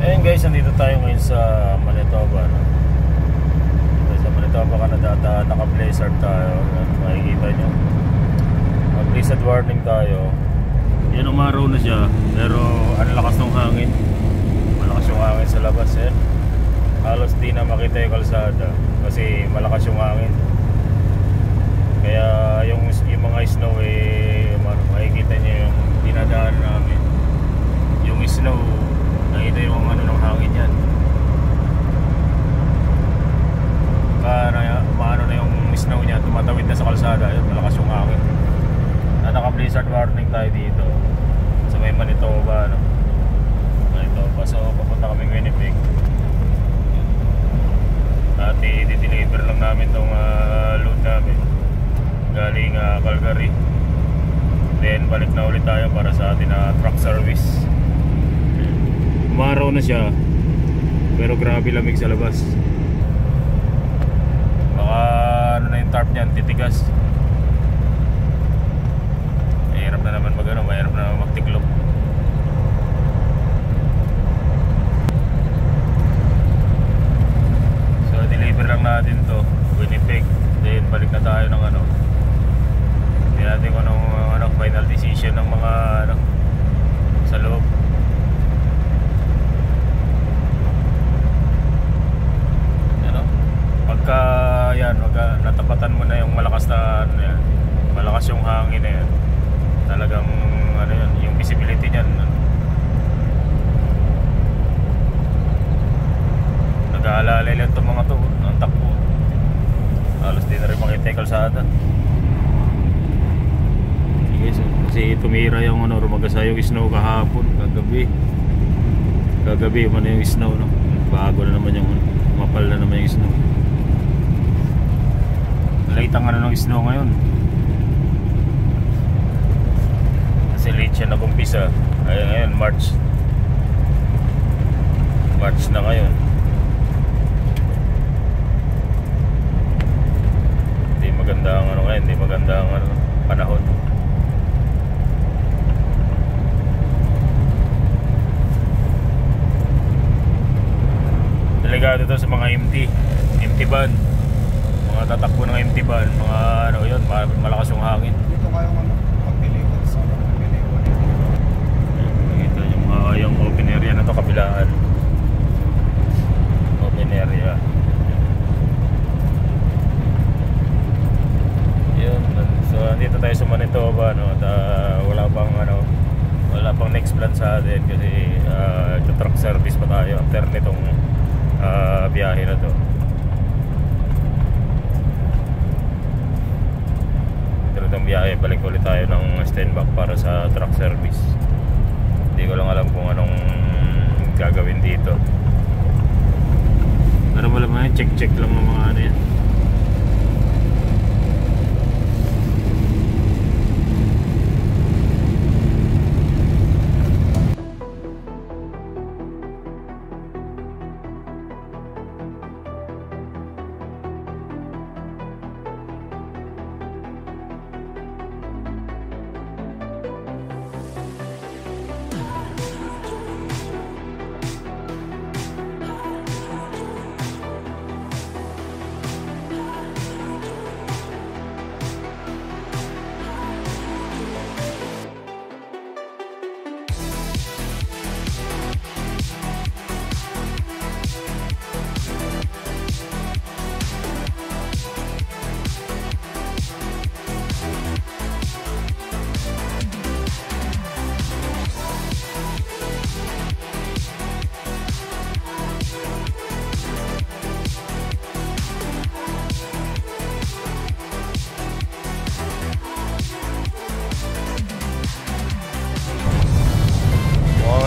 Ayun guys, nandito tayo ngayon sa Manitoba, no? Sa Manitoba, Canada, naka-blizzard tayo. Makikita nyo, blizzard warning tayo. Yan, umaraw na siya, pero ang lakas ng hangin. Malakas yung hangin sa labas, eh. Halos di na makita yung kalsada kasi malakas yung hangin. Kaya yung mga snow, makikita nyo yung dinadaan namin. Yung snow, nakita yung ng hangin yan. Maano na yung snow niya, tumatawid na sa kalsada. Yun, malakas yung hangin. Naka-blizzard warning tayo dito sa may Manitoba, no? Manitoba, so papunta kaming Winnipeg. At i-deliver lang namin tong load namin galing Calgary. Then balik na ulit tayo para sa atin na truck service. Umaraw na siya, pero grabe lamig sa labas. Baka ano na yung tarp niyan, titigas. Mahirap na naman mahirap na naman magtiklop. So deliver lang natin to Winnipeg. Then balik na tayo ng hindi natin kung anong final decision ng mga sa loob. Pagka natapatan mo na yung malakas na malakas yung hangin na yan, talagang yung visibility niyan nag-aalalay lang itong mga to ang takbo. Halos di na rin makita yung kalsada. Kasi tumira yung rumagasa yung snow kahapon, kagabi man yung snow, no? Bago na naman yung mapal na naman yung snow. Late ang ng snow ngayon kasi late siya nag-umpisa. Ngayon March na ngayon. Hindi maganda ang ngayon, hindi maganda ang panahon. Delikado ito sa mga empty van, mga tatakbo ng empty van, mga yun, malakas yung hangin. Dito kayo magpiliwan sa piliwan. Nakita yung open area na to, kabilaan. Open area. Yun. So andito tayo sa Manitoba, no? At wala pang next plan sa atin kasi truck service pa tayo after nitong biyahe na to. Pero itong biyahe, balik ulit tayo ng standback para sa truck service. Hindi ko lang alam kung anong gagawin dito. Pero malaman yan, check lang ng mga yan.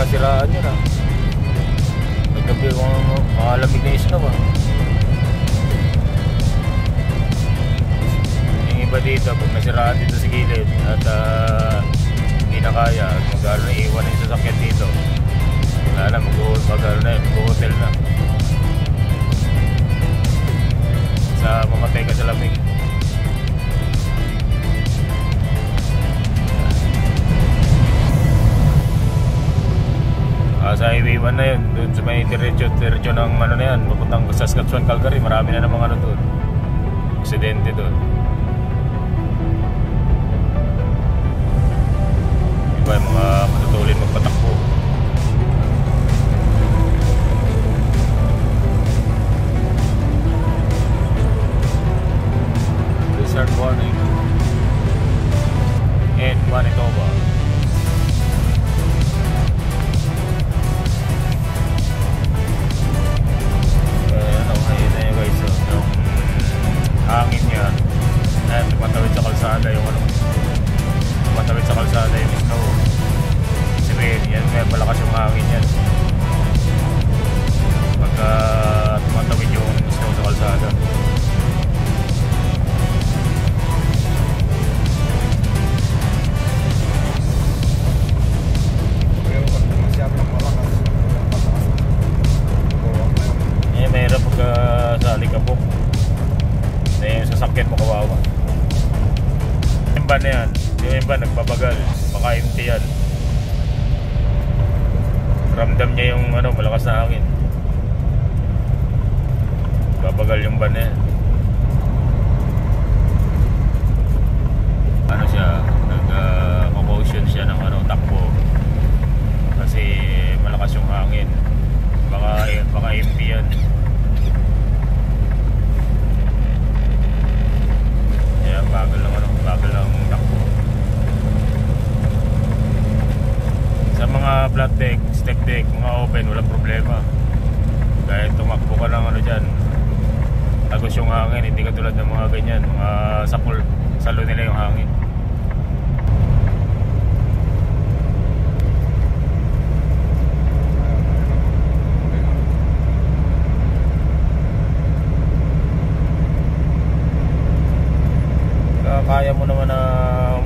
Siraan yun Paggabi makalamig na snow Yung iba dito, pag nasiraan dito sa gilid at hindi na kaya, mag-aaral na iwan yung sasakyan dito, wala na, mag-aaral na yun, mag-hotel na sa mamatay ka sa lamig. Nasa Highway 1 na yun. Doon sa may diretso ng ano na yan, papuntang Saskatchewan, Calgary. Marami na namang ano doon. Aksidente doon. Iba yung mga matutulin magpatakbo. Blizzard warning in Manitoba. Hangin niya. Ayan, tumatawid sa kalsada yung ano. Tumatawid sa kalsada yung snow. Kasi yan, may malakas yung hangin yan. Pagka tumatawid yung snow sa kalsada. Pero pag masyadong malakas, Mahirap pagka sa alikabok. Yung sasakyan mo kawawa. Yung van na yan, yung van nagbabagal, baka empty yan. Ramdam niya yung ano, malakas na hangin. Babagal yung van na yan. Ano siya, nag-caution siya ng ano, takbo. Kasi malakas yung hangin. Baka empty yan. Bagal lang takbo. Sa mga flat deck, step deck, mga open, walang problema. Kahit tumakbo ka lang ano dyan, tagos yung hangin, hindi ka tulad ng mga ganyan, mga sapul, salo nila yung hangin. Kaya mo naman na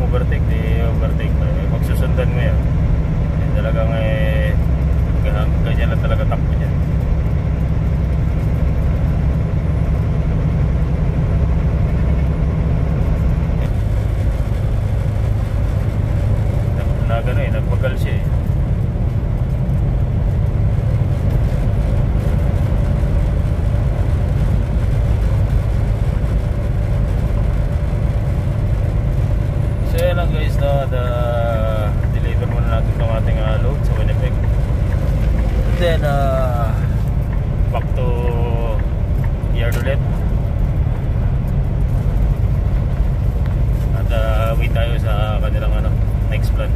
overtake, di overtake mo. Magsusundan mo yan. Talagang ganyan lang talaga takbo niya. Nagbagal siya eh. Lang guys, deliver muna natin itong ating load sa Winnipeg. Then back to yard ulit. At wait tayo sa kanilang next plan.